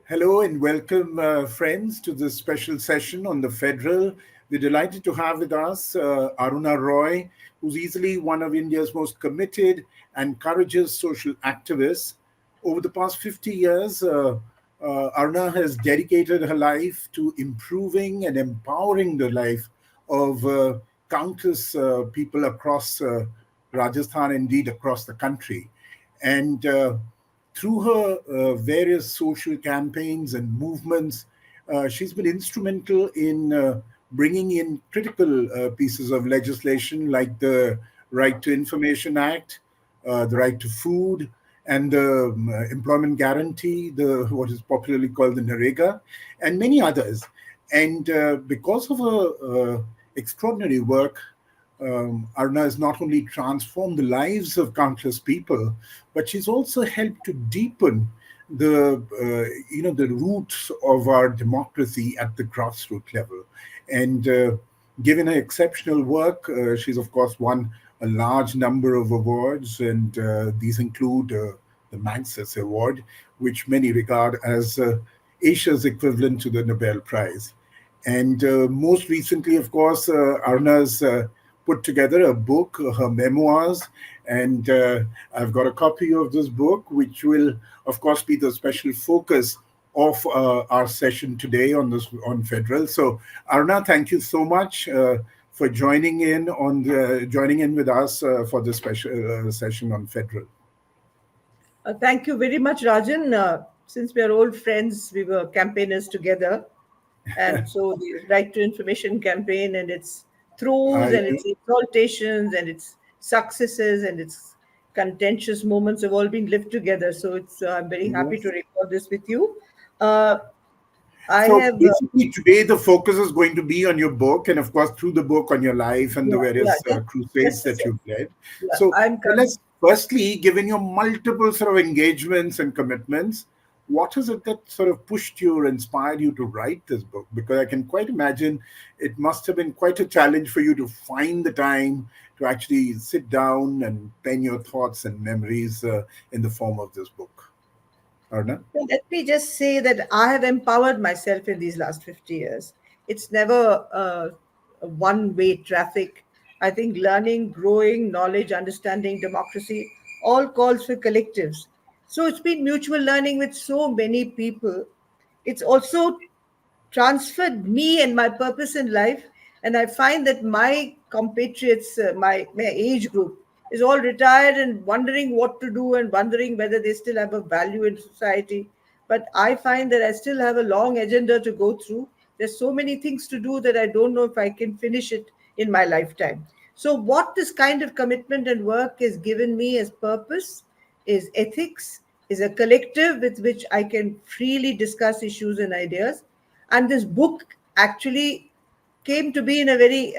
Hello and welcome, friends, to this special session on the Federal. We're delighted to have with us Aruna Roy, who's easily one of India's most committed and courageous social activists. Over the past 50 years, Aruna has dedicated her life to improving and empowering the life of countless people across Rajasthan, indeed across the country. And through her various social campaigns and movements, she's been instrumental in bringing in critical pieces of legislation like the Right to Information Act, the right to food, and the employment guarantee, the what is popularly called the Narega, and many others. And because of her extraordinary work, Aruna has not only transformed the lives of countless people, but she's also helped to deepen the roots of our democracy at the grassroots level. And given her exceptional work, she's of course won a large number of awards, and these include the Magsays Award, which many regard as Asia's equivalent to the Nobel Prize. And most recently, of course, Aruna's put together a book, her memoirs, and I've got a copy of this book, which will, of course, be the special focus of our session today on Federal. So, Aruna, thank you so much for joining in with us for this special session on Federal. Thank you very much, Rajan. Since we are old friends, we were campaigners together. And so the Right to Information campaign and its throes I and its exaltations and its successes and its contentious moments have all been lived together. So I'm very happy to record this with you. Uh, I So have, basically, today the focus is going to be on your book, and of course, through the book, on your life and the yeah, various crusades just a that sec. you've led. Yeah, So tell us, firstly, given your multiple sort of engagements and commitments, what is it that sort of pushed you or inspired you to write this book? Because I can quite imagine it must have been quite a challenge for you to find the time to actually sit down and pen your thoughts and memories in the form of this book. Arna? Well, let me just say that I have empowered myself in these last 50 years. It's never a one way traffic. I think learning, growing, knowledge, understanding, democracy all calls for collectives. So it's been mutual learning with so many people. It's also transferred me and my purpose in life. And I find that my compatriots, my age group, is all retired and wondering what to do and wondering whether they still have a value in society. But I find that I still have a long agenda to go through. There's so many things to do that I don't know if I can finish it in my lifetime. So, what this kind of commitment and work has given me as purpose is ethics, is a collective with which I can freely discuss issues and ideas. And this book actually came to be in a very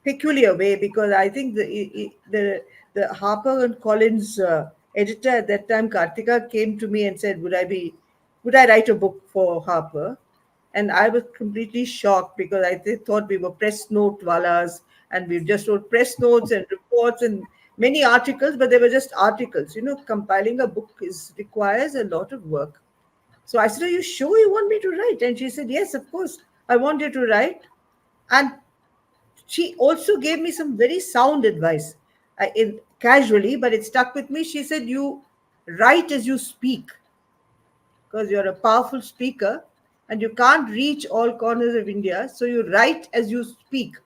peculiar way because I think the Harper and Collins editor at that time, Kartika, came to me and said, would I write a book for Harper?" And I was completely shocked because thought we were press note walas and we just wrote press notes and reports and many articles, but they were just articles. Compiling a book requires a lot of work. So I said, "Are you sure you want me to write?" And she said, "Yes, of course. I want you to write." And she also gave me some very sound advice, casually, but it stuck with me. She said, "You write as you speak because you're a powerful speaker and you can't reach all corners of India. So you write as you speak."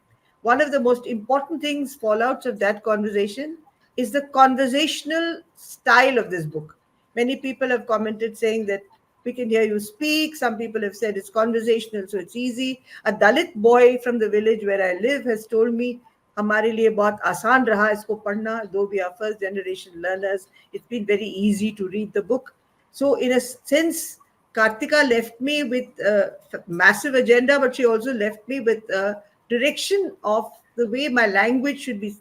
One of the most important things, fallouts of that conversation, is the conversational style of this book. Many people have commented saying that we can hear you speak. Some people have said it's conversational, so it's easy. A Dalit boy from the village where I live has told me, हमारे लिए बहुत आसान रहा इसको पढ़ना. Though we are first generation learners, it's been very easy to read the book. So, in a sense, Kartika left me with a massive agenda, but she also left me with a direction of the way my language should be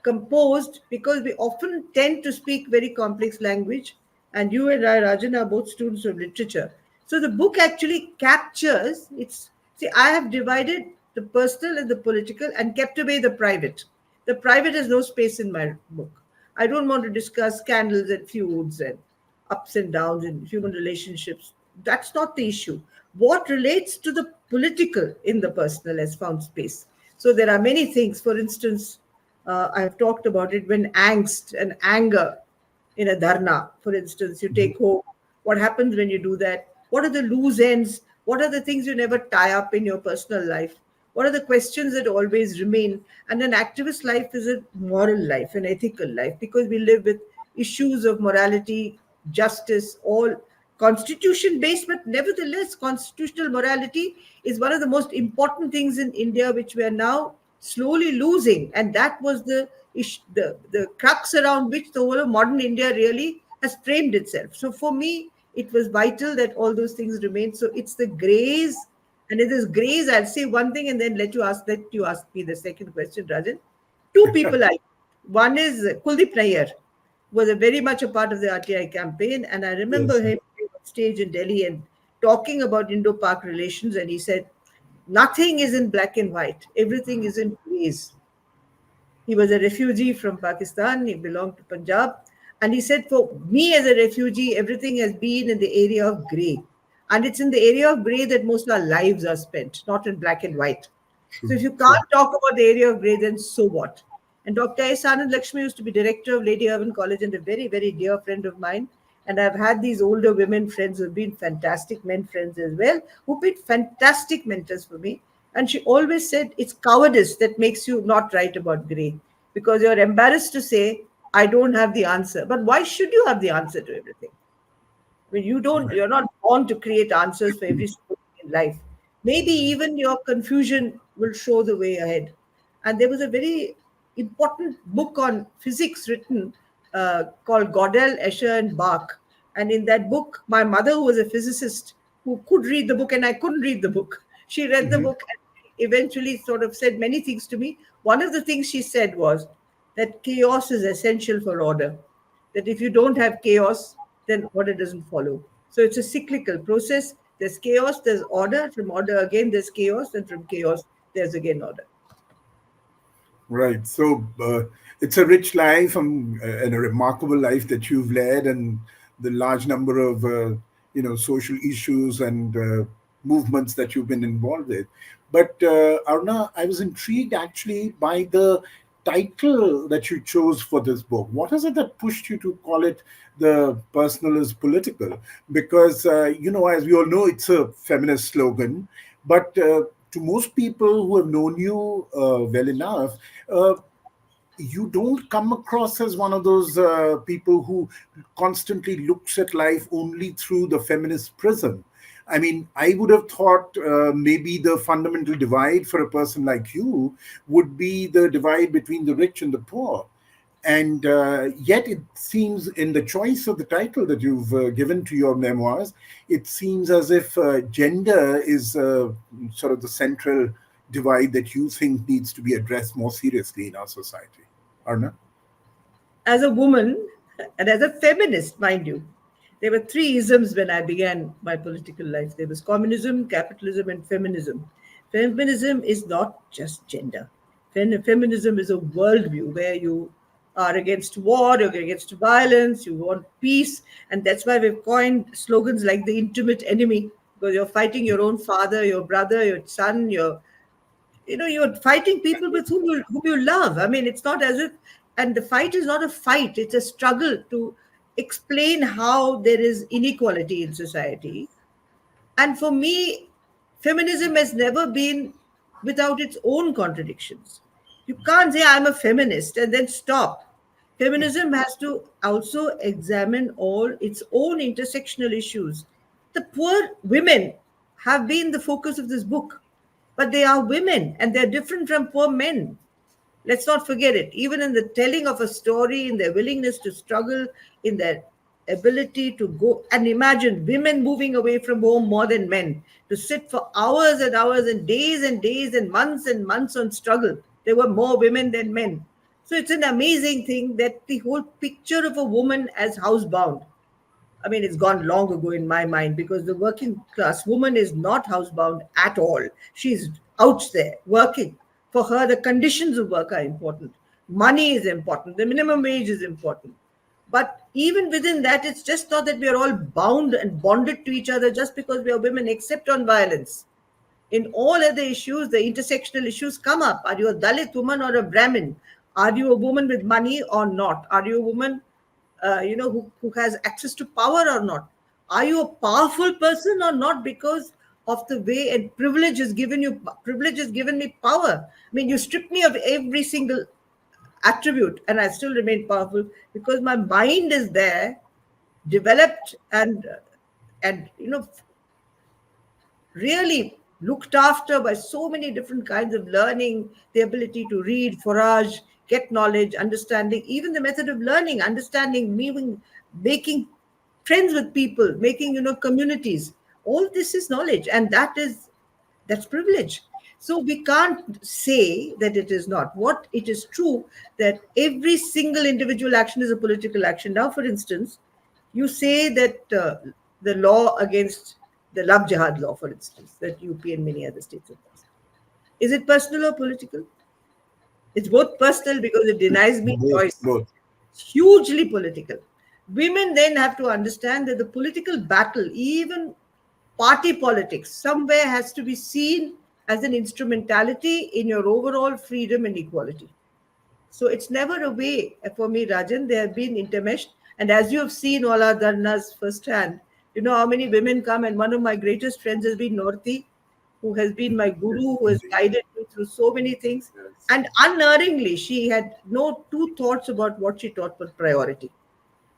composed because we often tend to speak very complex language. And you and I, Rajan, are both students of literature. So the book actually captures it's. See, I have divided the personal and the political and kept away the private. The private has no space in my book. I don't want to discuss scandals and feuds and ups and downs in human relationships. That's not the issue. What relates to the political in the personal has found space. So there are many things. For instance, I have talked about it when angst and anger in a dharna, for instance, you take home. What happens when you do that? What are the loose ends? What are the things you never tie up in your personal life? What are the questions that always remain? And an activist life is a moral life, an ethical life, because we live with issues of morality, justice, all constitution based, but nevertheless, constitutional morality is one of the most important things in India, which we are now slowly losing. And that was the crux around which the whole of modern India really has framed itself. So for me, it was vital that all those things remain. So it's the grays, and it is grays. I'll say one thing and then let you ask me the second question, Rajan. Two people one is Kuldeep Nayyar, was a very much a part of the RTI campaign. And I remember Yes. him on stage in Delhi and talking about Indo-Pak relations. And he said, nothing is in black and white. Everything is in grays. He was a refugee from Pakistan. He belonged to Punjab. And he said, for me as a refugee, everything has been in the area of grey. And it's in the area of grey that most of our lives are spent, not in black and white. So True. if you True. can't talk about the area of grey, then so what? And Dr. S. Anand Lakshmi used to be director of Lady Irwin College and a very, very dear friend of mine. And I've had these older women friends who've been fantastic men friends as well, who've been fantastic mentors for me. And she always said, it's cowardice that makes you not write about grey, because you're embarrassed to say, I don't have the answer. But why should you have the answer to everything? When you're not born to create answers for every single thing in life. Maybe even your confusion will show the way ahead. And there was a very important book on physics written called Gödel, Escher, and Bach. And in that book, my mother, who was a physicist, who could read the book, and I couldn't read the book, she read the Mhm. book and eventually sort of said many things to me. One of the things she said was that chaos is essential for order, that if you don't have chaos, then order doesn't follow. So it's a cyclical process. There's chaos, there's order. From order again, there's chaos, and from chaos, there's again order. Right. So it's a rich life and a remarkable life that you've led, and the large number of social issues and movements that you've been involved with. But Aruna, I was intrigued actually by the title that you chose for this book. What is it that pushed you to call it "The Personal is Political"? Because as we all know, it's a feminist slogan, but to most people who have known you well enough, uh, you don't come across as one of those people who constantly looks at life only through the feminist prism. I mean, I would have thought maybe the fundamental divide for a person like you would be the divide between the rich and the poor. And yet, it seems in the choice of the title that you've given to your memoirs, it seems as if gender is sort of the central divide that you think needs to be addressed more seriously in our society. Arna? As a woman and as a feminist, mind you, there were three isms when I began my political life. There was communism, capitalism, and feminism. Feminism is not just gender. Feminism is a worldview where you are against war, you're against violence, you want peace, and that's why we've coined slogans like the intimate enemy, because you're fighting your own father, your brother, your son, you're fighting people with whom you love. I mean, it's not as if, and the fight is not a fight, it's a struggle to explain how there is inequality in society. And for me, feminism has never been without its own contradictions. You can't say I'm a feminist and then stop. Feminism has to also examine all its own intersectional issues. The poor women have been the focus of this book, but they are women and they're different from poor men. Let's not forget it. Even in the telling of a story, in their willingness to struggle, in their ability to go and imagine women moving away from home more than men, to sit for hours and days and months on struggle. There were more women than men. So it's an amazing thing that the whole picture of a woman as housebound, I mean, it's gone long ago in my mind, because the working class woman is not housebound at all. She's out there working. For her, the conditions of work are important. Money is important. The minimum wage is important. But even within that, it's just not that we are all bound and bonded to each other just because we are women, except on violence. In all other issues, the intersectional issues come up. Are you a Dalit woman or a Brahmin? Are you a woman with money or not? Are you a woman, who has access to power or not? Are you a powerful person or not? Because of the way, and privilege has given me power. I mean, you strip me of every single attribute, and I still remain powerful because my mind is there, developed, and really looked after by so many different kinds of learning, the ability to read, forage, get knowledge, understanding, even the method of learning, understanding, making friends with people, making, communities. All this is knowledge, and that's privilege. So we can't say that it is not. What it is true that every single individual action is a political action. Now, for instance, you say that the law against the love jihad law, for instance, that UP and many other states have passed. Is it personal or political? It's both personal because it denies me Both, choice. both. It's hugely political. Women then have to understand that the political battle, even party politics, somewhere has to be seen as an instrumentality in your overall freedom and equality. So it's never a way for me, Rajan. They have been intermeshed. And as you have seen all our dharnas firsthand, you know how many women come. And one of my greatest friends has been Norti, who has been my guru, who has guided me through so many things. And unerringly, she had no two thoughts about what she taught but priority.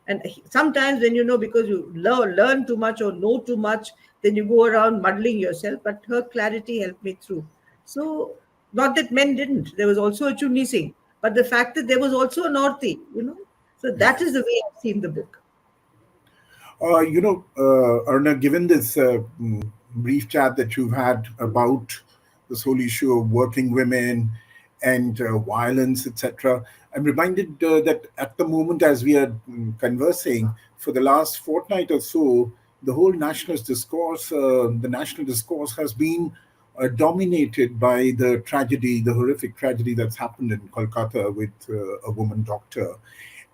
And sometimes when because you learn too much or know too much, then you go around muddling yourself. But her clarity helped me through. So not that men didn't. There was also a Chunni Singh. But the fact that there was also a Northi. So that is the way I've seen the book. Arna, given this brief chat that you've had about this whole issue of working women and violence, etc., I'm reminded that at the moment, as we are conversing, for the last fortnight or so, the national discourse has been dominated by the horrific tragedy that's happened in Kolkata with a woman doctor.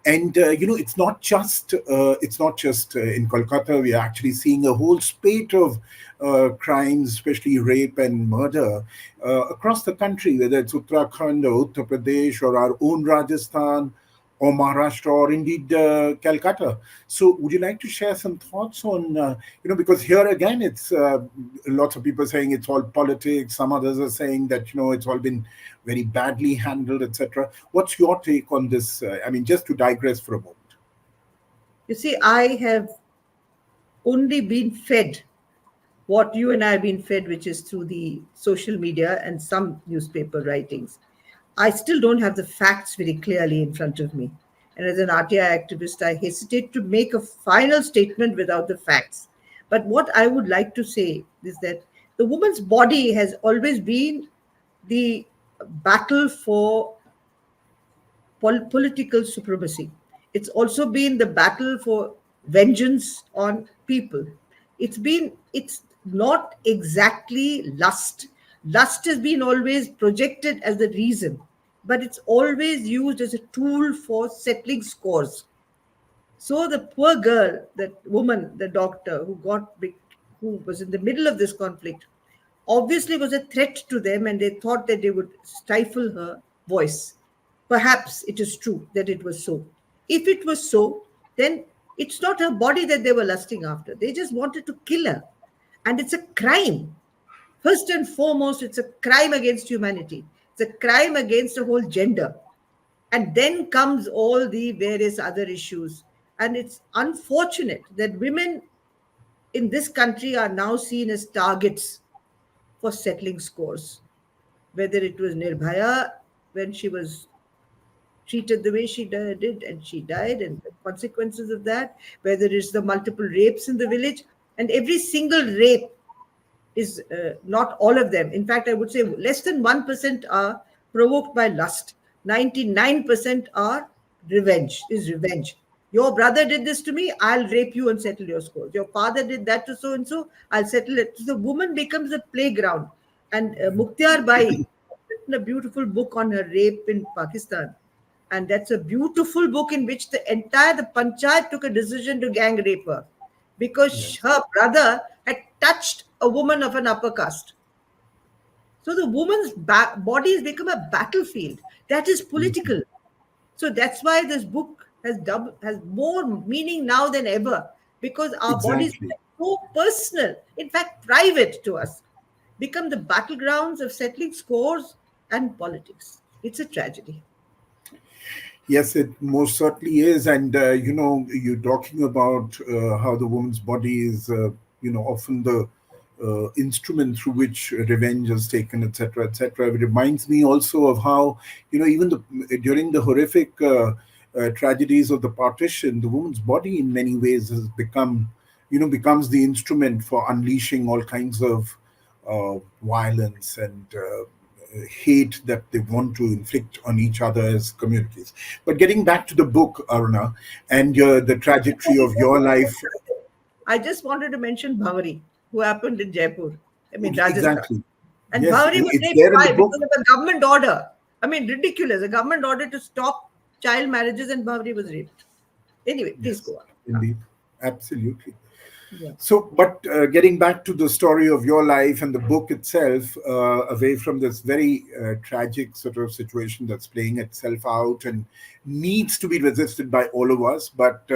And it's not just in Kolkata. We are actually seeing a whole spate of crimes, especially rape and murder, across the country, whether it's Uttarakhand or Uttar Pradesh or our own Rajasthan or Maharashtra or indeed Calcutta. So, would you like to share some thoughts on, because here again, it's lots of people saying it's all politics. Some others are saying that, it's all been very badly handled, etc. What's your take on this? Just to digress for a moment. You see, I have only been fed what you and I have been fed, which is through the social media and some newspaper writings. I still don't have the facts very clearly in front of me. And as an RTI activist, I hesitate to make a final statement without the facts. But what I would like to say is that the woman's body has always been the battle for political supremacy. It's also been the battle for vengeance on people. It's not exactly lust. Lust has been always projected as the reason, but it's always used as a tool for settling scores. So the poor girl, that woman, the doctor who was in the middle of this conflict, obviously was a threat to them, and they thought that they would stifle her voice. Perhaps it is true that it was so. If it was so, then it's not her body that they were lusting after. They just wanted to kill her. And it's a crime. First and foremost, it's a crime against humanity. It's a crime against a whole gender. And then comes all the various other issues. And it's unfortunate that women in this country are now seen as targets for settling scores. Whether it was Nirbhaya when she was treated the way she did and she died, and the consequences of that, whether it's the multiple rapes in the village, and every single rape is not all of them. In fact, I would say less than 1% are provoked by lust. 99% are revenge. Your brother did this to me, I'll rape you and settle your scores. Your father did that to so and so, I'll settle it. So the woman becomes a playground. And Mukhtar Bai written a beautiful book on her rape in Pakistan. And that's a beautiful book in which the panchayat took a decision to gang rape her because Yes. her brother had touched a woman of an upper caste. So the woman's body has become a battlefield that is Mhm. political. So that's why this book has more meaning now than ever, because our bodies Exactly. are so personal, in fact, private to us, become the battlegrounds of settling scores and politics. It's a tragedy. Yes, it most certainly is. And, you're talking about how the woman's body is, often the instrument through which revenge is taken, etc., etc. It reminds me also of how, even during the horrific tragedies of the partition, the woman's body in many ways has becomes the instrument for unleashing all kinds of violence and hate that they want to inflict on each other as communities. But getting back to the book, Aruna, and the trajectory of your life. I just wanted to mention Bhavari, who happened in Jaipur, I mean, Rajasthan. Exactly. And Yes, Bhavari was it's raped. there in the Why? book. Because of a government order. I mean, ridiculous. A government order to stop child marriages, and Bhavari was raped. Anyway, please Yes, go on. indeed. Absolutely. Yeah. So, but getting back to the story of your life and the book itself, away from this very tragic sort of situation that's playing itself out and needs to be resisted by all of us. But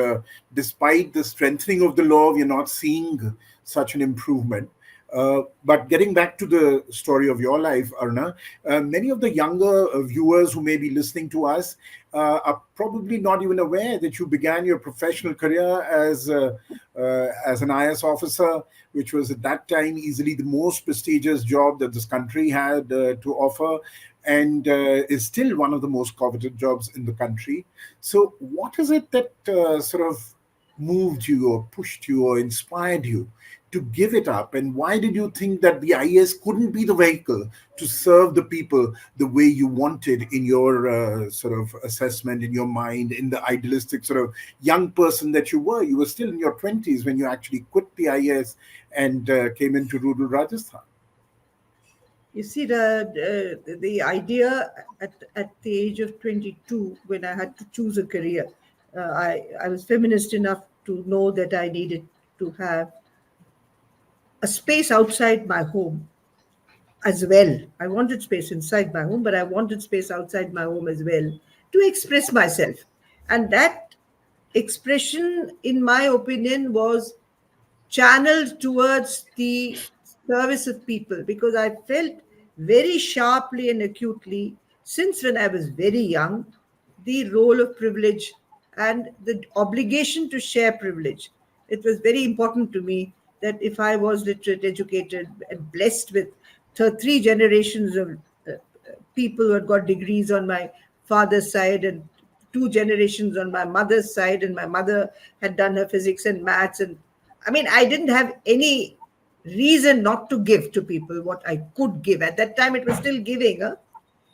despite the strengthening of the law, we're not seeing such an improvement. But getting back to the story of your life, Arna, many of the younger viewers who may be listening to us are probably not even aware that you began your professional career as an IS officer, which was at that time easily the most prestigious job that this country had to offer, and is still one of the most coveted jobs in the country. So, what is it that sort of moved you or pushed you or inspired you to give it up? And why did you think that the IAS couldn't be the vehicle to serve the people the way you wanted in your sort of assessment, in your mind, in the idealistic sort of young person that you were? You were still in your 20s when you actually quit the IAS and came into rural Rajasthan. You see, the idea at the age of 22, when I had to choose a career, I was feminist enough to know that I needed to have a space outside my home as well. I wanted space inside my home, but I wanted space outside my home as well to express myself. And that expression, in my opinion, was channeled towards the service of people, because I felt very sharply and acutely since when I was very young the role of privilege and the obligation to share privilege. It was very important to me that if I was literate, educated, and blessed with three generations of people who had got degrees on my father's side and two generations on my mother's side, and my mother had done her physics and maths, and I mean, I didn't have any reason not to give to people what I could give. At that time, it was still giving. Huh?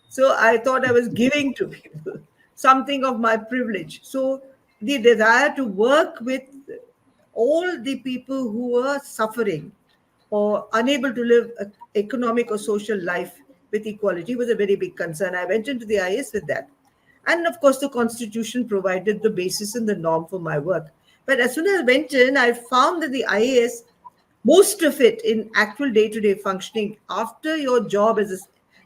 So I thought I was giving to people something of my privilege. So the desire to work with all the people who were suffering or unable to live a economic or social life with equality was a very big concern. I went into the IS with that. And of course, the constitution provided the basis and the norm for my work. But as soon as I went in, I found that the IAS, most of it in actual day to day functioning, after your job as a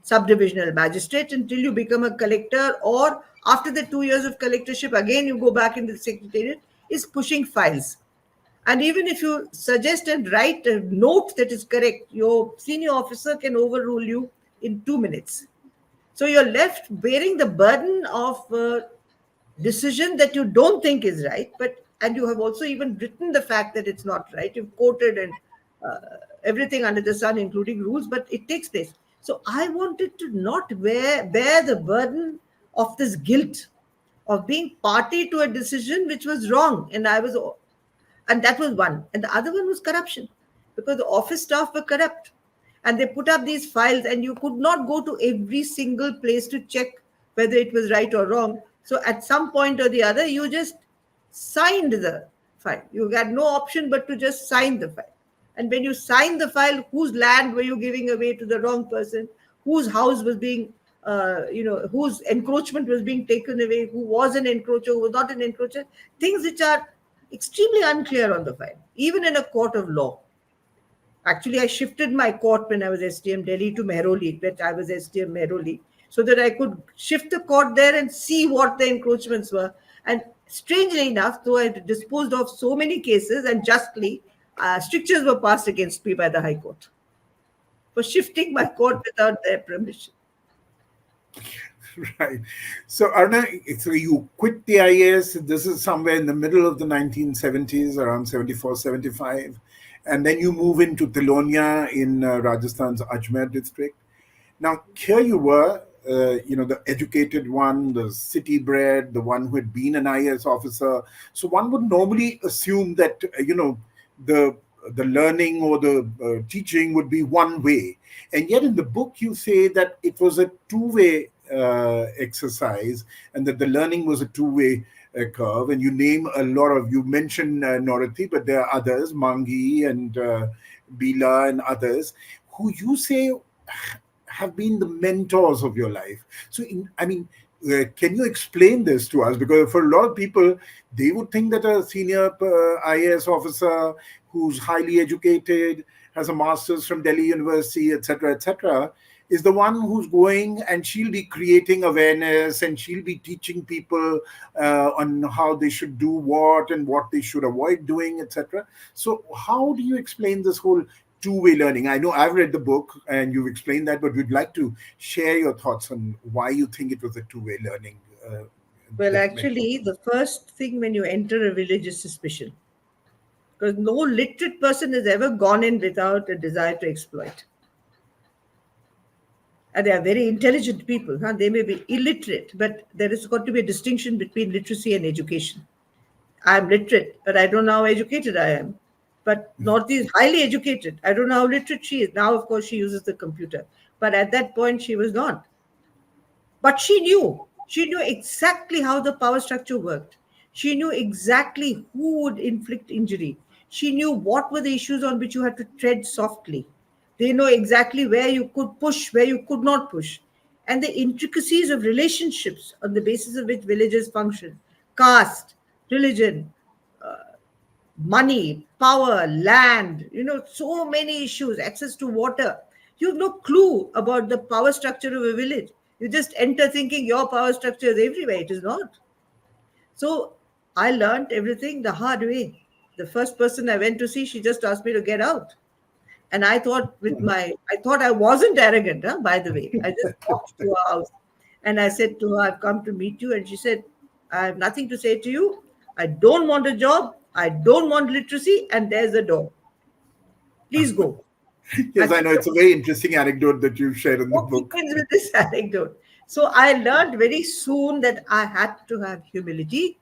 subdivisional magistrate until you become a collector, or after the 2 years of collectorship, again you go back into the secretariat, is pushing files. And even if you suggest and write a note that is correct, your senior officer can overrule you in 2 minutes. So you're left bearing the burden of decision that you don't think is right, but and you have also even written the fact that it's not right. You've quoted and everything under the sun, including rules, but it takes place. So I wanted to not bear the burden of this guilt of being party to a decision which was wrong, and that was one. And the other one was corruption, because the office staff were corrupt. And they put up these files, and you could not go to every single place to check whether it was right or wrong. So at some point or the other, you just signed the file. You had no option but to just sign the file. And when you signed the file, whose land were you giving away to the wrong person? Whose house was being whose encroachment was being taken away, who was an encroacher, who was not an encroacher, things which are extremely unclear on the file, even in a court of law. Actually, I shifted my court when I was STM Delhi to Mehroli, that I was STM Mehroli, so that I could shift the court there and see what the encroachments were. And strangely enough, though I had disposed of so many cases and justly, strictures were passed against me by the High Court for shifting my court without their permission. Right. So, Aruna, so you quit the IAS. This is somewhere in the middle of the 1970s, around 74, 75. And then you move into Tilonia in Rajasthan's Ajmer district. Now, here you were, the educated one, the city bred, the one who had been an IAS officer. So one would normally assume that, the learning or the teaching would be one way. And yet in the book, you say that it was a two-way exercise and that the learning was a two-way curve. And you name you mentioned Norati, but there are others, Mangi and Bila and others, who you say have been the mentors of your life. So, can you explain this to us? Because for a lot of people, they would think that a senior IAS officer who's highly educated, has a master's from Delhi University, etc., is the one who's going and she'll be creating awareness and she'll be teaching people on how they should do what and what they should avoid doing, etc. So how do you explain this whole two-way learning? I know I've read the book and you've explained that, but we'd like to share your thoughts on why you think it was a two-way learning. Well, actually, the first thing when you enter a village is suspicion. Because no literate person has ever gone in without a desire to exploit. And they are very intelligent people. Huh? They may be illiterate, but there has got to be a distinction between literacy and education. I'm literate, but I don't know how educated I am. But Northi is highly educated. I don't know how literate she is. Now, of course, she uses the computer. But at that point, she was not. But she knew. She knew exactly how the power structure worked. She knew exactly who would inflict injury. She knew what were the issues on which you had to tread softly. They know exactly where you could push, where you could not push. And the intricacies of relationships on the basis of which villages function, caste, religion, money, power, land, so many issues, access to water. You have no clue about the power structure of a village. You just enter thinking your power structure is everywhere. It is not. So I learned everything the hard way. The first person I went to see, she just asked me to get out. And I thought I wasn't arrogant, by the way. I just walked to her house and I said to her, I've come to meet you. And she said, I have nothing to say to you. I don't want a job. I don't want literacy. And there's the door. Please go. Yes, I know. It's a very interesting anecdote that you've shared in the book. Begins with this anecdote. So I learned very soon that I had to have humility,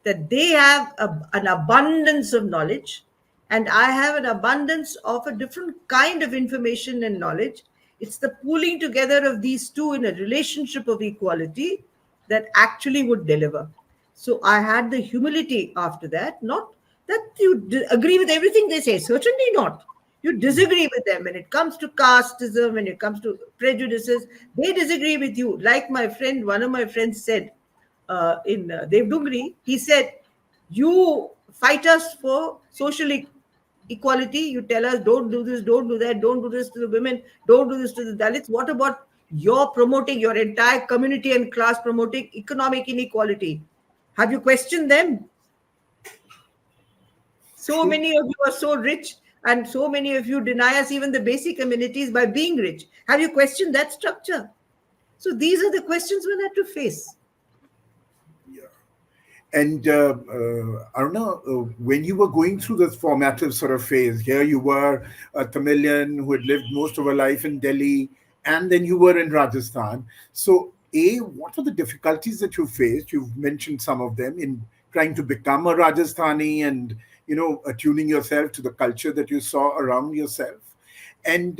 that they have an abundance of knowledge, and I have an abundance of a different kind of information and knowledge. It's the pooling together of these two in a relationship of equality that actually would deliver. So I had the humility after that, not that you agree with everything they say, certainly not. You disagree with them when it comes to casteism, when it comes to prejudices, they disagree with you. Like one of my friends said in Devdungri, he said, you fight us for social equality. You tell us, don't do this, don't do that, don't do this to the women, don't do this to the Dalits. What about your promoting your entire community and class, promoting economic inequality? Have you questioned them? So many of you are so rich, and so many of you deny us even the basic amenities by being rich. Have you questioned that structure? So these are the questions one had to face. Yeah. And Aruna, when you were going through this formative sort of phase, here you were a Tamilian who had lived most of her life in Delhi, and then you were in Rajasthan. So, what were the difficulties that you faced? You've mentioned some of them in trying to become a Rajasthani and, attuning yourself to the culture that you saw around yourself. And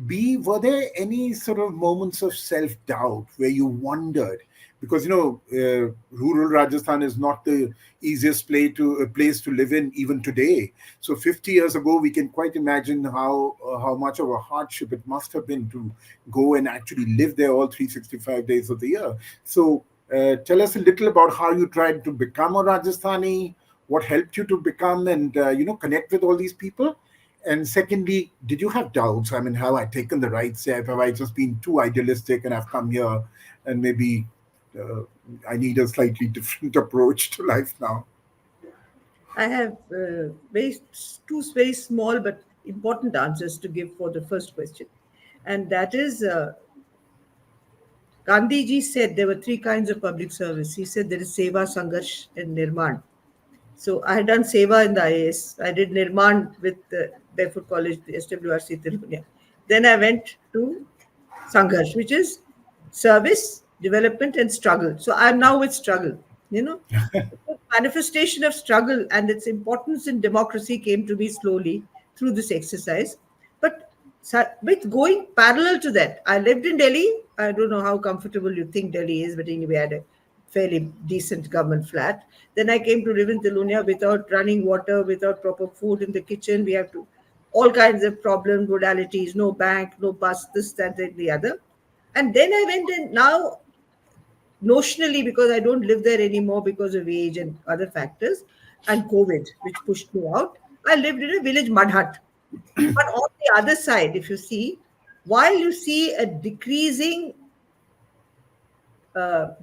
B, were there any sort of moments of self-doubt where you wondered? because rural Rajasthan is not the easiest place to live in even today. So 50 years ago, we can quite imagine how much of a hardship it must have been to go and actually live there all 365 days of the year. So tell us a little about how you tried to become a Rajasthani, what helped you to become and connect with all these people. And secondly, did you have doubts? I mean, have I taken the right step? Have I just been too idealistic and I've come here and maybe uh, I need a slightly different approach to life now? I have two very small but important answers to give for the first question. And that is, Gandhiji said there were three kinds of public service. He said there is Seva, Sangarsh, and Nirman. So I had done Seva in the IAS. I did Nirman with the Barefoot College, the SWRC Tirupati. Then I went to Sangharsh, which is service, development, and struggle. So I'm now with struggle. You know, the manifestation of struggle and its importance in democracy came to me slowly through this exercise. But with going parallel to that, I lived in Delhi. I don't know how comfortable you think Delhi is, but anyway, I had a fairly decent government flat. Then I came to live in Telunia without running water, without proper food in the kitchen. We have to all kinds of problem modalities, no bank, no bus, this, that, and the other. And then I went in now notionally because I don't live there anymore because of age and other factors and COVID, which pushed me out. I lived in a village mud hut. But on the other side, if you see, while you see a decreasing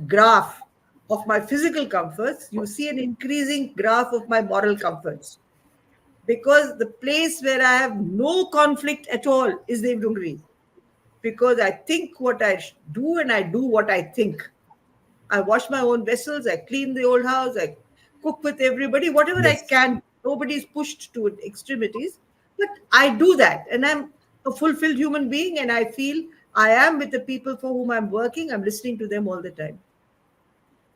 graph of my physical comforts, you see an increasing graph of my moral comforts. Because the place where I have no conflict at all is Devdungri. Because I think what I do and I do what I think. I wash my own vessels, I clean the old house, I cook with everybody, whatever I Yes. can. Nobody's pushed to extremities, but I do that. And I'm a fulfilled human being, and I feel I am with the people for whom I'm working. I'm listening to them all the time.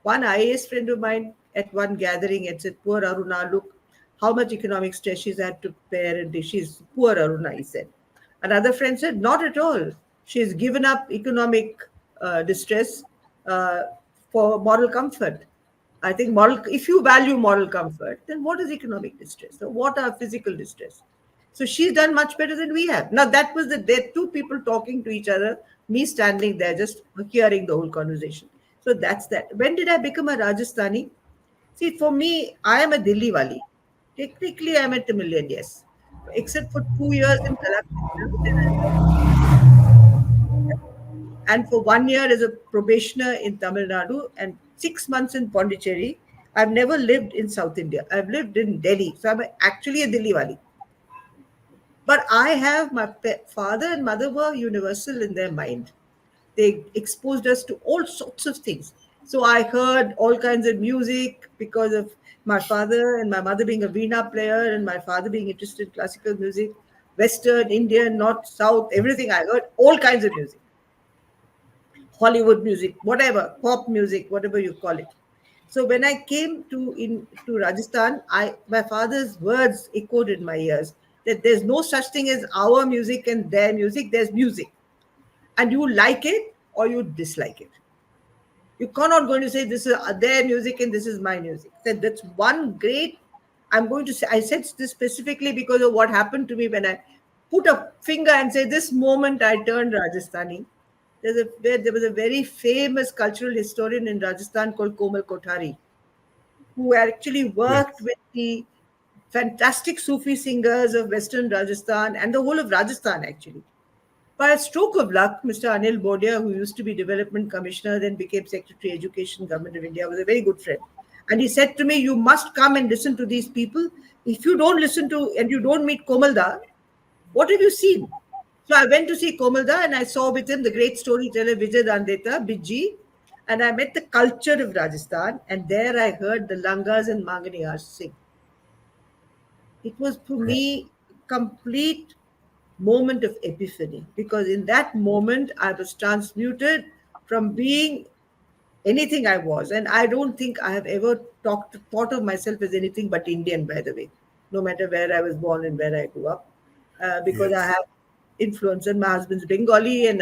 One IAS friend of mine at one gathering had said, "Poor Aruna, look how much economic stress she's had to bear, and she's poor Aruna," he said. Another friend said, "Not at all. She's given up economic distress uh, for moral comfort." I think if you value moral comfort, then what is economic distress? So what are physical distress? So she's done much better than we have. Now that was there two people talking to each other, me standing there just hearing the whole conversation. So that's that. When did I become a Rajasthani? See, for me, I am a Delhi wali. Technically, I'm a Tamilian, yes. Except for 2 years in Kalakshetra, and for 1 year as a probationer in Tamil Nadu and 6 months in Pondicherry. I've never lived in South India. I've lived in Delhi. So I'm actually a Delhi wali. But I have my father and mother were universal in their mind. They exposed us to all sorts of things. So I heard all kinds of music because of my father and my mother being a veena player and my father being interested in classical music, Western, Indian, North, South, everything. I heard all kinds of music, Hollywood music, whatever, pop music, whatever you call it. So when I came to Rajasthan, I my father's words echoed in my ears that there's no such thing as our music and their music. There's music, and you like it or you dislike it. You cannot going to say this is their music and this is my music. That's one great. I'm going to say I said this specifically because of what happened to me when I put a finger and say this moment I turned Rajasthani. There was a very famous cultural historian in Rajasthan called Komal Kothari, who actually worked Yes. with the fantastic Sufi singers of Western Rajasthan and the whole of Rajasthan actually. By a stroke of luck, Mr. Anil Bodia, who used to be Development Commissioner, then became Secretary Education, Government of India, was a very good friend. And he said to me, "You must come and listen to these people. If you don't listen to and you don't meet Komalda, what have you seen?" So I went to see Komalda and I saw with him the great storyteller Vijay Dandeta, Bijji, and I met the culture of Rajasthan. And there I heard the Langas and Manganiyars sing. It was for Right. me complete moment of epiphany because in that moment I was transmuted from being anything I was, and I don't think I have ever thought of myself as anything but Indian, by the way, no matter where I was born and where I grew up, because I Yes. have influence, and my husband's Bengali, and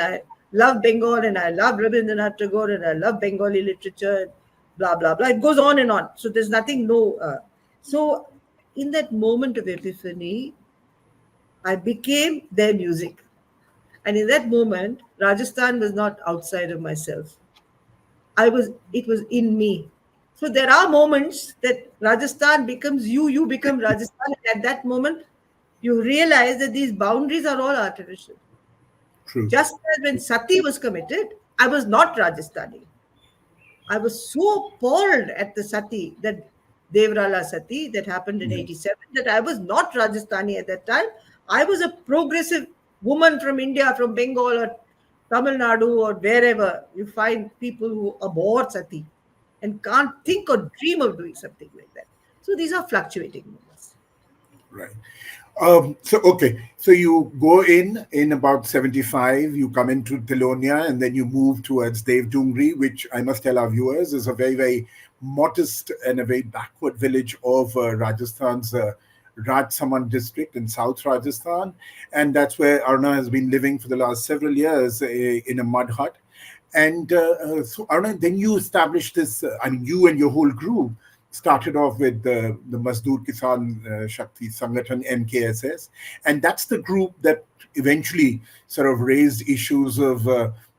love Bengal and I love Rabindranath Tagore and I love Bengali literature, blah, blah, blah. It goes on and on. So there's nothing, no. So in that moment of epiphany, I became their music. And in that moment, Rajasthan was not outside of myself. It was in me. So there are moments that Rajasthan becomes you, you become Rajasthan. And at that moment, you realize that these boundaries are all artificial. True. Just as when Sati was committed, I was not Rajasthani. I was so appalled at the Sati, that Devrala Sati that happened in Yeah. 87, that I was not Rajasthani at that time. I was a progressive woman from India, from Bengal or Tamil Nadu or wherever you find people who abhor Sati and can't think or dream of doing something like that. So these are fluctuating moments. Right. So you go in about 75, you come into Tilonia, and then you move towards Devdungri, which I must tell our viewers is a very, very modest and a very backward village of Rajasthan's Rajsamand district in South Rajasthan. And that's where Aruna has been living for the last several years in a mud hut. And so, Aruna, then you established this, I mean, you and your whole group started off with the Mazdoor Kisan Shakti Sangathan MKSS, and that's the group that eventually sort of raised issues of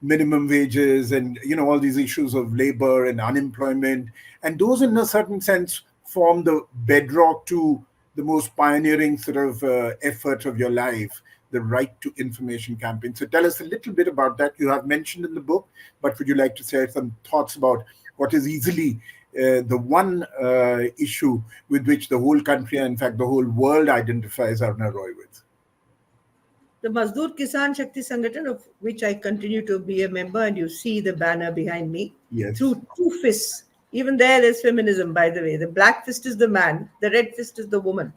minimum wages and all these issues of labor and unemployment, and those in a certain sense form the bedrock to the most pioneering sort of effort of your life, the Right to Information campaign. So tell us a little bit about that. You have mentioned in the book, but would you like to share some thoughts about what is easily the one issue with which the whole country, and in fact the whole world, identifies Aruna Roy with? The Mazdoor Kisan Shakti Sangathan, of which I continue to be a member, and you see the banner behind me, Yes. through two fists. Even there's feminism, by the way. The black fist is the man, the red fist is the woman.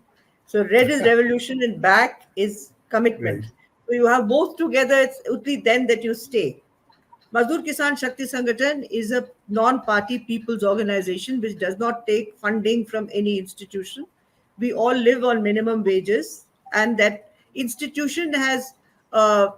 So red is revolution and black is Right. commitment. So you have both together, it's only then that you stay. Mazdoor Kisan Shakti Sangathan is a non-party people's organization which does not take funding from any institution. We all live on minimum wages, and that institution has uh,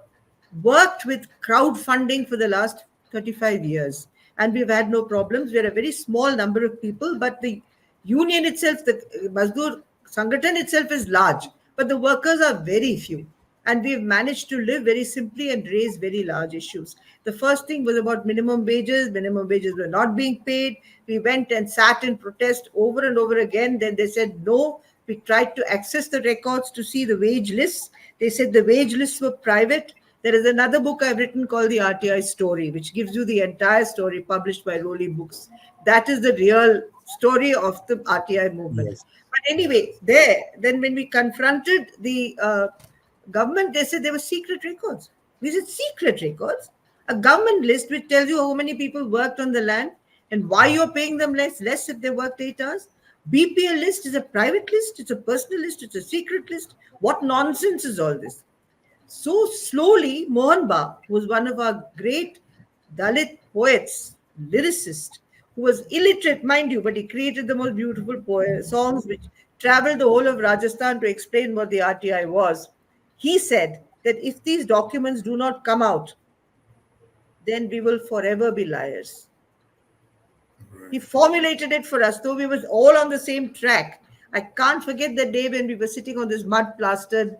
worked with crowdfunding for the last 35 years, and we've had no problems. We're a very small number of people, but the union itself, the Mazdoor Sangathan itself is large, but the workers are very few. And we've managed to live very simply and raise very large issues. The first thing was about minimum wages. Minimum wages were not being paid. We went and sat in protest over and over again. Then they said no. We tried to access the records to see the wage lists. They said the wage lists were private. There is another book I've written called The RTI Story, which gives you the entire story, published by Rowley Books. That is the real story of the RTI movement. Yes. But anyway, then when we confronted the government, they said there were secret records. We said, secret records? A government list which tells you how many people worked on the land and why you're paying them less if they worked 8 hours. BPL list is a private list, it's a personal list, it's a secret list. What nonsense is all this? So slowly, Mohan Ba, who was one of our great Dalit poets, lyricist, who was illiterate, mind you, but he created the most beautiful songs which traveled the whole of Rajasthan to explain what the RTI was. He said that if these documents do not come out, then we will forever be liars. He formulated it for us, though we were all on the same track. I can't forget the day when we were sitting on this mud plastered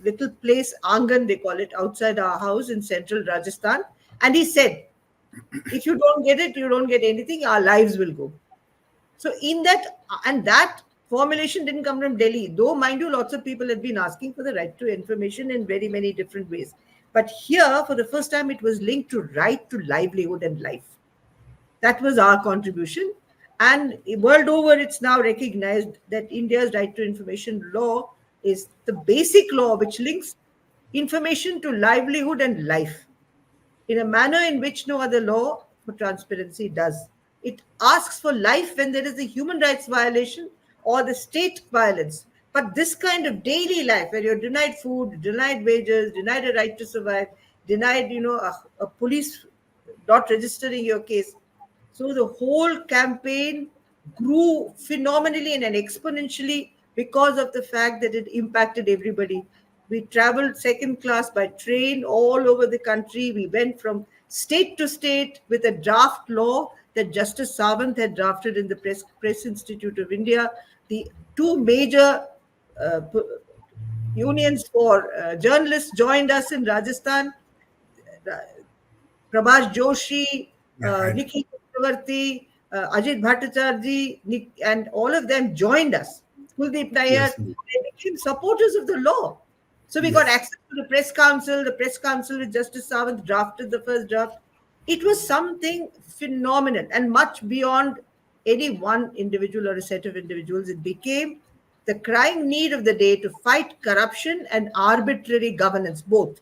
little place, Angan, they call it, outside our house in central Rajasthan. And he said, if you don't get it, you don't get anything, our lives will go. So in that, and that formulation didn't come from Delhi, though, mind you, lots of people have been asking for the right to information in very many different ways. But here, for the first time, it was linked to right to livelihood and life. That was our contribution. And world over, it's now recognized that India's right to information law is the basic law which links information to livelihood and life in a manner in which no other law for transparency does. It asks for life when there is a human rights violation or the state violence. But this kind of daily life, where you're denied food, denied wages, denied a right to survive, denied, a police not registering your case. So the whole campaign grew phenomenally and exponentially because of the fact that it impacted everybody. We traveled second class by train all over the country. We went from state to state with a draft law that Justice Sawant had drafted in the Press Institute of India. The two major uh, unions for journalists joined us in Rajasthan. Prabhash Joshi, Yeah, I know. Nikki Chakravarti, Ajit Bhattacharya, and all of them joined us. Kuldeep Nair, Yes, indeed. they became supporters of the law. So we got Yes. access to the press council. The press council with Justice Sawant drafted the first draft. It was something phenomenal and much beyond any one individual or a set of individuals. It became the crying need of the day to fight corruption and arbitrary governance, both.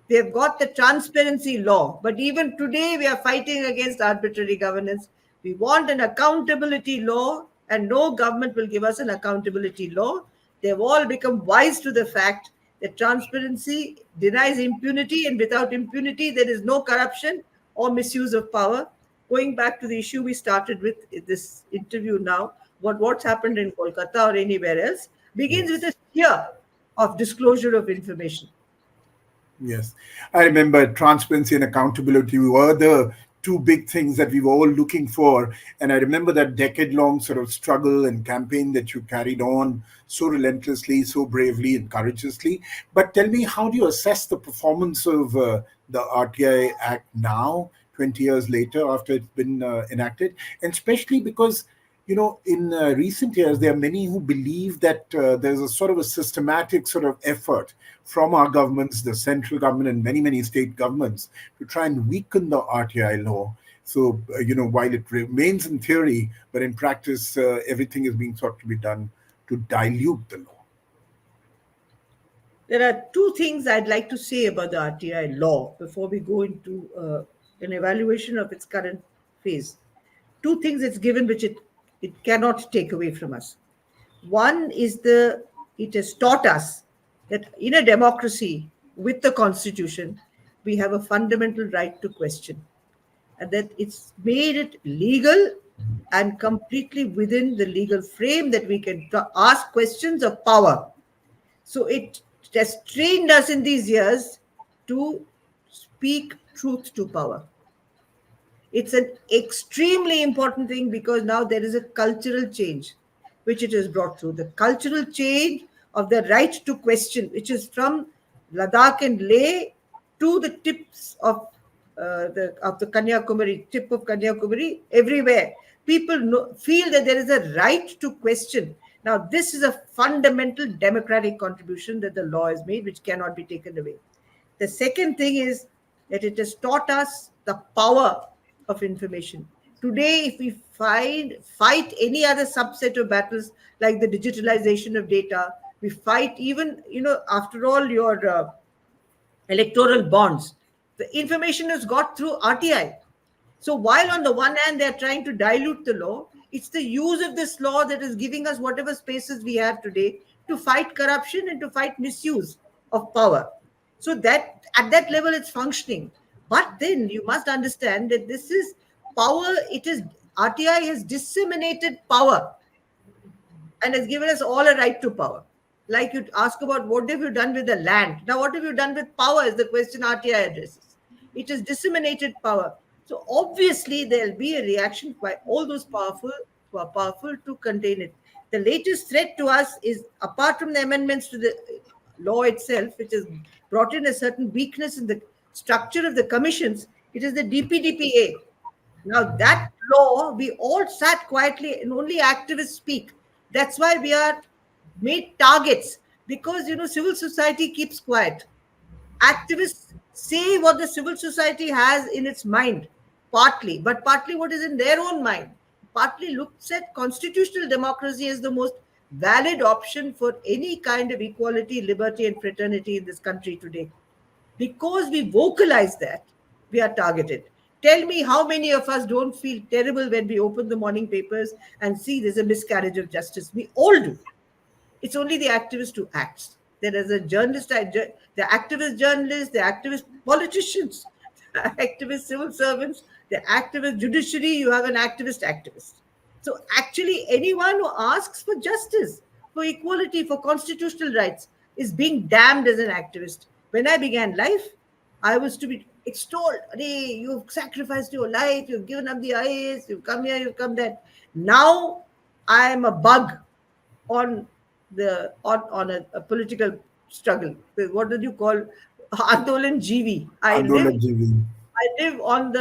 We have got the transparency law, but even today we are fighting against arbitrary governance. We want an accountability law, and no government will give us an accountability law. They've all become wise to the fact that transparency denies impunity, and without impunity, there is no corruption or misuse of power. Going back to the issue we started with this interview now, what's happened in Kolkata or anywhere else begins with Yes. a fear of disclosure of information. Yes, I remember transparency and accountability were the two big things that we were all looking for. And I remember that decade long sort of struggle and campaign that you carried on so relentlessly, so bravely and courageously. But tell me, how do you assess the performance of the RTI Act now, 20 years later, after it's been enacted? And especially because in recent years, there are many who believe that there's a sort of a systematic sort of effort from our governments, the central government, and many, many state governments to try and weaken the RTI law. So, while it remains in theory, but in practice, everything is being sought to be done to dilute the law. There are two things I'd like to say about the RTI law before we go into an evaluation of its current phase. Two things it's given which it cannot take away from us. One is it has taught us that in a democracy with the constitution, we have a fundamental right to question, and that it's made it legal and completely within the legal frame that we can ask questions of power. So it has trained us in these years to speak truth to power. It's an extremely important thing because now there is a cultural change which it has brought through. The cultural change of the right to question, which is from Ladakh and Leh to the tips of the Kanyakumari, tip of Kanyakumari, everywhere. People feel that there is a right to question. Now, this is a fundamental democratic contribution that the law has made, which cannot be taken away. The second thing is that it has taught us the power of information. Today, if we fight any other subset of battles like the digitalization of data, we fight even, after all, your electoral bonds. The information is got through RTI. So while on the one hand they're trying to dilute the law, it's the use of this law that is giving us whatever spaces we have today to fight corruption and to fight misuse of power. So that at that level it's functioning. But then you must understand that this is power, it is RTI has disseminated power and has given us all a right to power. Like you ask about what have you done with the land. Now, what have you done with power is the question RTI addresses. It is disseminated power. So obviously there'll be a reaction by all those powerful who are powerful to contain it. The latest threat to us is, apart from the amendments to the law itself, which has brought in a certain weakness in the structure of the commissions, it is the DPDPA. Now, that law, we all sat quietly and only activists speak. That's why we are made targets because, civil society keeps quiet. Activists say what the civil society has in its mind, partly, but partly what is in their own mind. Partly looks at constitutional democracy as the most valid option for any kind of equality, liberty, and fraternity in this country today. Because we vocalize that, we are targeted. Tell me how many of us don't feel terrible when we open the morning papers and see there's a miscarriage of justice. We all do. It's only the activist who acts. There is a journalist, the activist journalists, the activist politicians, the activist civil servants, the activist judiciary, you have an activist. So actually anyone who asks for justice, for equality, for constitutional rights, is being damned as an activist. When I began life, I was to be extolled. Hey, you've sacrificed your life, you've given up the IAS, you've come here, you've come there. Now I am a bug on a political struggle. What did you call Andolan GV? Andolan Jeevi. I live on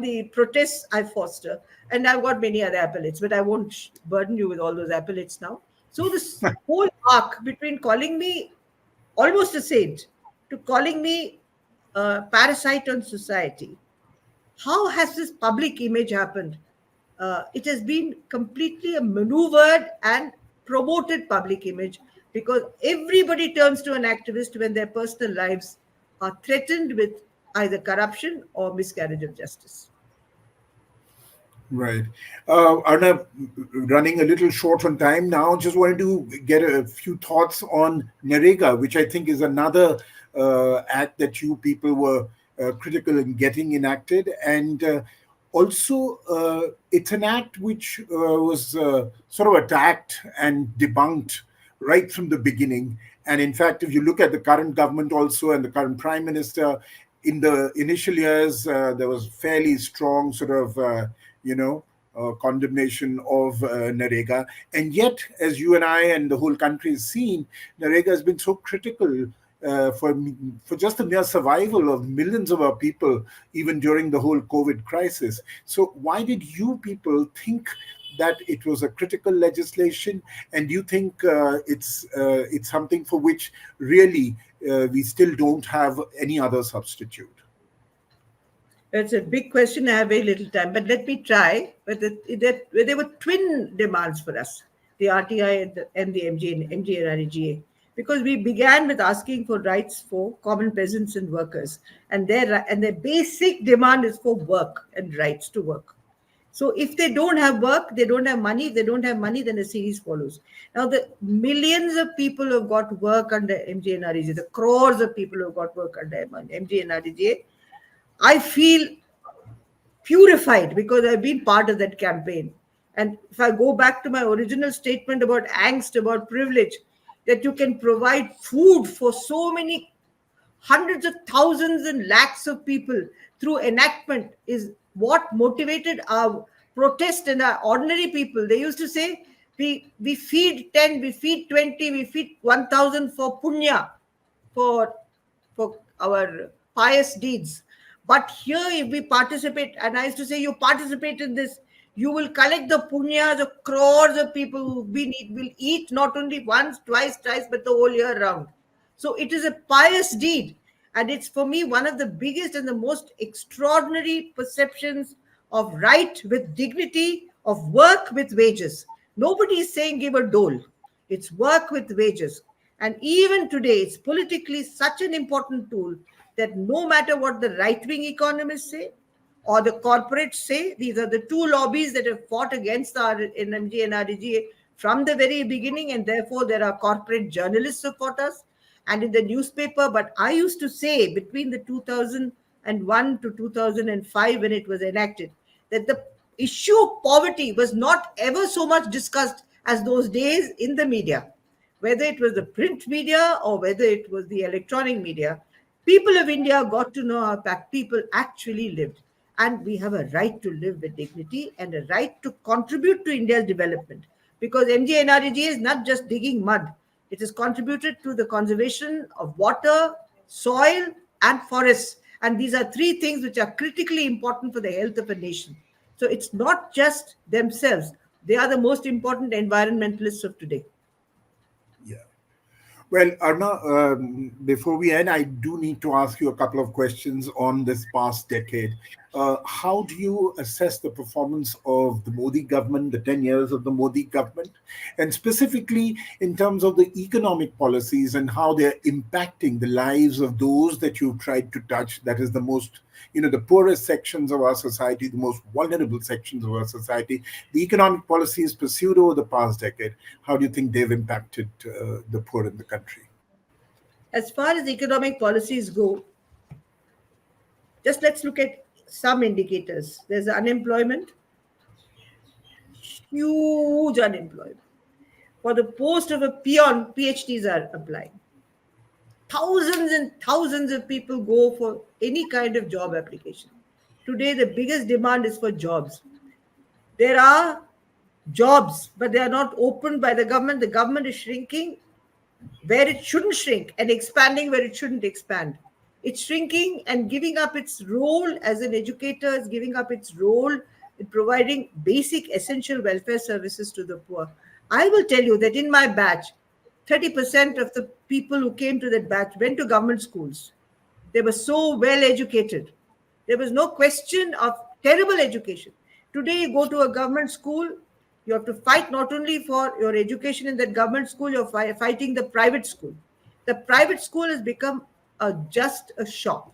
the protests I foster, and I've got many other appellates, but I won't burden you with all those appellates now. So this whole arc between calling me almost a saint to calling me a parasite on society, how has this public image happened? It has been completely a maneuvered and promoted public image, because everybody turns to an activist when their personal lives are threatened with either corruption or miscarriage of justice. Right. Arnav, running a little short on time now, just wanted to get a few thoughts on Narega, which I think is another act that you people were critical in getting enacted. And also, it's an act which was sort of attacked and debunked right from the beginning. And in fact, if you look at the current government also and the current prime minister, in the initial years, there was fairly strong sort of condemnation of Narega. And yet, as you and I and the whole country has seen, Narega has been so critical for just the mere survival of millions of our people, even during the whole COVID crisis. So, why did you people think that it was a critical legislation, and do you think it's something for which really we still don't have any other substitute? It's a big question. I have very little time, but let me try. But there were twin demands for us, the RTI and the MGNREGA, because we began with asking for rights for common peasants and workers, and their basic demand is for work and rights to work. So if they don't have work, they don't have money. If they don't have money, then a series follows. Now, the millions of people who have got work under MGNREGA, the crores of people who have got work under MGNREGA, I feel purified because I've been part of that campaign. And if I go back to my original statement about angst, about privilege, that you can provide food for so many hundreds of thousands and lakhs of people through enactment is what motivated our protest and our ordinary people. They used to say, we feed 10, we feed 20, we feed 1,000 for punya, for our pious deeds. But here, if we participate, and I used to say, you participate in this, you will collect the punyas of crores of people who will eat not only once, twice, thrice, but the whole year round. So it is a pious deed. And it's, for me, one of the biggest and the most extraordinary perceptions of right with dignity, of work with wages. Nobody is saying give a dole. It's work with wages. And even today, it's politically such an important tool that no matter what the right-wing economists say or the corporates say, these are the two lobbies that have fought against our NMG and RDGA from the very beginning, and therefore there are corporate journalists who fought us and in the newspaper. But I used to say between the 2001 to 2005, when it was enacted, that the issue of poverty was not ever so much discussed as those days in the media, whether it was the print media or whether it was the electronic media. People of India got to know how people actually lived. And we have a right to live with dignity and a right to contribute to India's development. Because MGNREGA is not just digging mud. It has contributed to the conservation of water, soil, and forests. And these are three things which are critically important for the health of a nation. So it's not just themselves. They are the most important environmentalists of today. Yeah. Well, Arna, before we end, I do need to ask you a couple of questions on this past decade. How do you assess the performance of the Modi government, the 10 years of the Modi government, and specifically in terms of the economic policies and how they're impacting the lives of those that you've tried to touch? That is the most, the poorest sections of our society, the most vulnerable sections of our society. The economic policies pursued over the past decade, how do you think they've impacted the poor in the country? As far as economic policies go, just let's look at some indicators. There's unemployment, huge unemployment. For the post of a peon, PhDs are applying. thousands and thousands of people go for any kind of job application. Today, the biggest demand is for jobs. There are jobs, but they are not opened by the government. The government is shrinking where it shouldn't shrink and expanding where it shouldn't expand. It's shrinking and giving up its role as an educator, is giving up its role in providing basic essential welfare services to the poor. I will tell you that in my batch, 30% of the people who came to that batch went to government schools. They were so well educated. There was no question of terrible education. Today, you go to a government school, you have to fight not only for your education in that government school, you're fighting the private school. The private school has become just a shop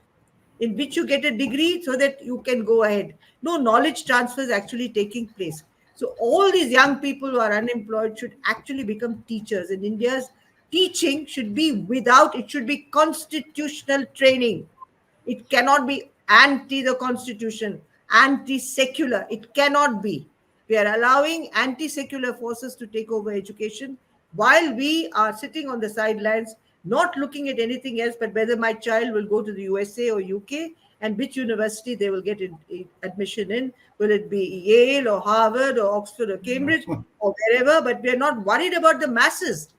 in which you get a degree so that you can go ahead. No knowledge transfer is actually taking place. So all these young people who are unemployed should actually become teachers. In India's teaching should be it should be constitutional training. It cannot be anti the constitution, anti secular. It cannot be. We are allowing anti secular forces to take over education while we are sitting on the sidelines, not looking at anything else but whether my child will go to the USA or UK and which university they will get admission in. Will it be Yale or Harvard or Oxford or Cambridge or wherever? But we are not worried about the masses.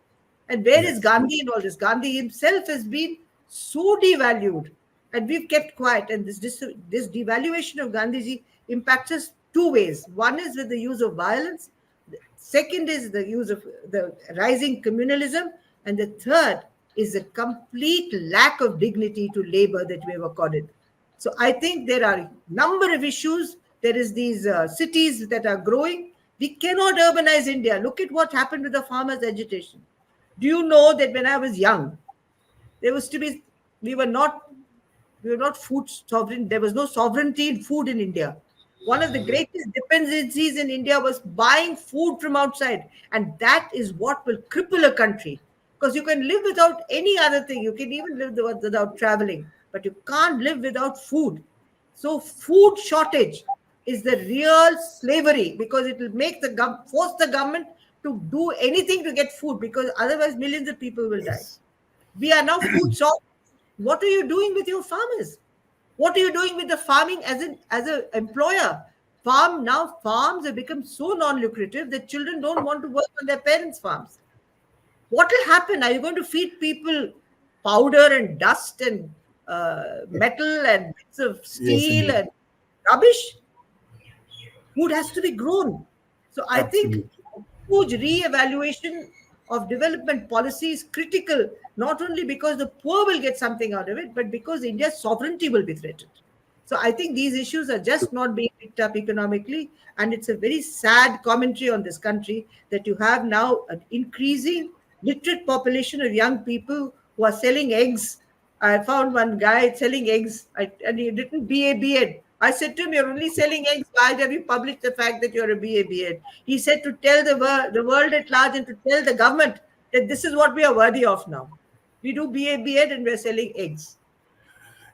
And where is Yes. Gandhi in all this? Gandhi himself has been so devalued, and we've kept quiet. And this devaluation of Gandhiji impacts us two ways. One is with the use of violence. Second is the use of the rising communalism. And the third is the complete lack of dignity to labor that we have accorded. So I think there are a number of issues. There is these cities that are growing. We cannot urbanize India. Look at what happened with the farmers' agitation. Do you know that when I was young, there was to be we were not food sovereign. There was no sovereignty in food in India. One of the greatest dependencies in India was buying food from outside, and that is what will cripple a country. Because you can live without any other thing. You can even live without traveling, but you can't live without food. So food shortage is the real slavery, because it will make force the government to do anything to get food, because otherwise millions of people will die. Yes. We are now food short. What are you doing with your farmers? What are you doing with the farming as an employer? Farms have become so non-lucrative that children don't want to work on their parents' farms. What will happen? Are you going to feed people powder and dust and metal and bits of Yes, steel indeed. and rubbish? Food has to be grown. So I think Absolutely. huge re-evaluation of development policy is critical, not only because the poor will get something out of it, but because India's sovereignty will be threatened. So I think these issues are just not being picked up economically. And it's a very sad commentary on this country that you have now an increasing literate population of young people who are selling eggs. I found one guy selling eggs, and he didn't BA BEd. I said to him, "You're only selling eggs. Why have you published the fact that you're a BA BEd?" He said, "To tell the world at large and to tell the government that this is what we are worthy of now. We do BA BEd and we're selling eggs."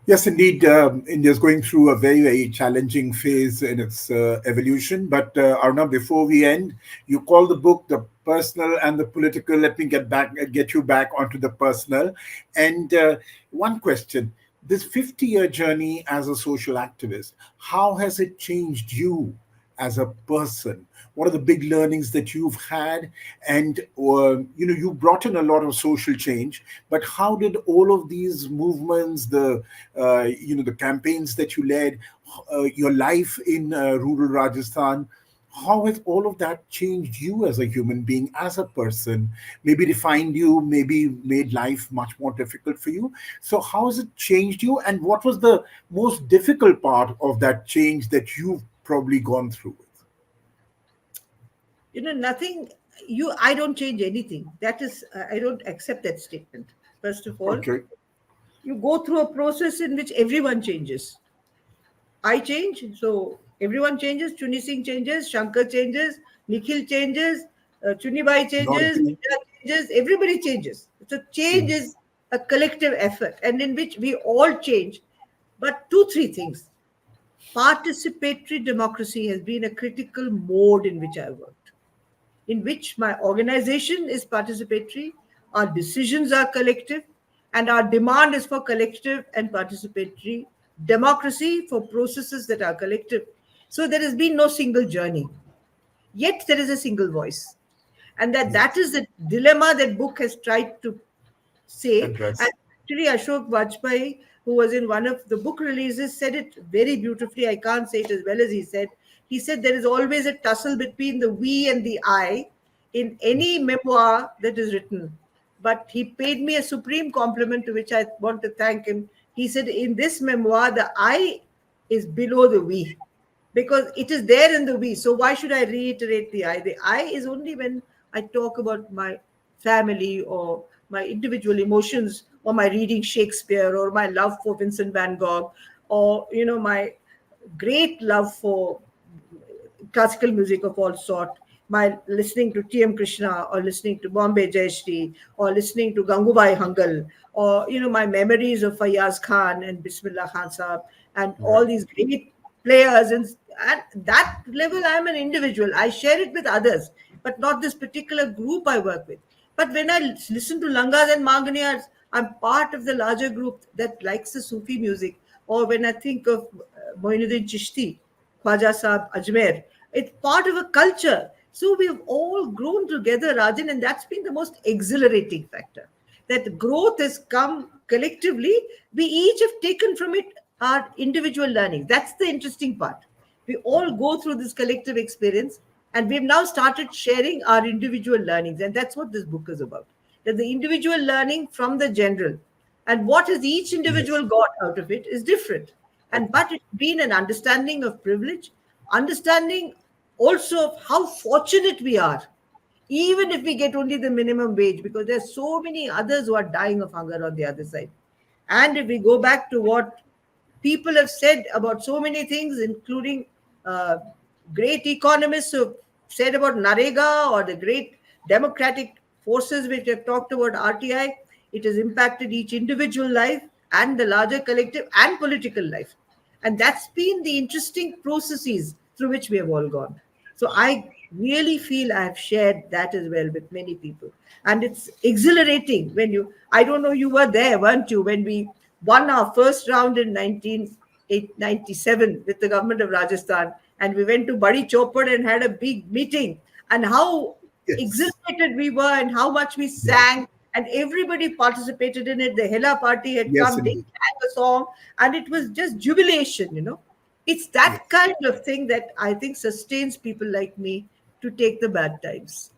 Yes, indeed. India is going through a very, very challenging phase in its evolution. But Aruna, before we end, you call the book "The Personal and the Political." Let me get you back onto the personal. And one question: this 50-year journey as a social activist, how has it changed you as a person? What are the big learnings that you've had? And you brought in a lot of social change, but how did all of these movements, the campaigns that you led, your life in rural Rajasthan, how has all of that changed you as a human being, as a person? Maybe defined you, maybe made life much more difficult for you. So how has it changed you, and what was the most difficult part of that change that you've probably gone through with? Nothing. I don't change anything. That is, I don't accept that statement. First of all, Okay. you go through a process in which everyone changes. I change, so everyone changes. Chuni Singh changes, Shankar changes, Nikhil changes, Chunibai changes, Not Vidya changes, everybody changes. So change true. is a collective effort, and in which we all change. But two, three things. Participatory democracy has been a critical mode in which I worked, in which my organization is participatory, our decisions are collective, And our demand is for collective and participatory democracy, for processes that are collective. So there has been no single journey, yet there is a single voice. And that Yes. is the dilemma that book has tried to say. And Address. actually, Ashok Vajpayee, who was in one of the book releases, said it very beautifully. I can't say it as well as he said. He said there is always a tussle between the we and the I in any memoir that is written. But he paid me a supreme compliment, to which I want to thank him. He said, in this memoir, the I is below the we, because it is there in the we. So why should I reiterate the I? The I is only when I talk about my family or my individual emotions, or my reading Shakespeare, or my love for Vincent van Gogh, or my great love for classical music of all sort, my listening to T.M. Krishna, or listening to Bombay Jayashree, or listening to Gangubai Hangal, or my memories of Fayaz Khan and Bismillah Khan Saab, and all Right. these great players. And at that level, I'm an individual. I share it with others, but not this particular group I work with. But when I listen to Langas and Manganiyars, I'm part of the larger group that likes the Sufi music. Or when I think of Moinuddin Chishti, Khwaja Saab, Ajmer. It's part of a culture. So we've all grown together, Rajan, and that's been the most exhilarating factor. That growth has come collectively. We each have taken from it our individual learning. That's the interesting part. We all go through this collective experience, and we've now started sharing our individual learnings. And that's what this book is about. That the individual learning from the general, and what has each Yes. individual got out of it is different. And but it's been an understanding of privilege, understanding also of how fortunate we are, even if we get only the minimum wage, because there's so many others who are dying of hunger on the other side. And if we go back to what people have said about so many things, including uh, great economists who said about Narega, or the great democratic forces which have talked about RTI, it has impacted each individual life and the larger collective and political life. And that's been the interesting processes through which we have all gone. So I really feel I have shared that as well with many people. And it's exhilarating when I don't know, you were there, weren't you, when we won our first round in 1997 with the government of Rajasthan. And we went to Badi Chopad and had a big meeting, and how Yes. exhilarated we were and how much we Yes. sang, and everybody participated in it. The Hela party had Yes, come, they indeed. sang a song, and it was just jubilation. It's that Yes. kind of thing that I think sustains people like me to take the bad times.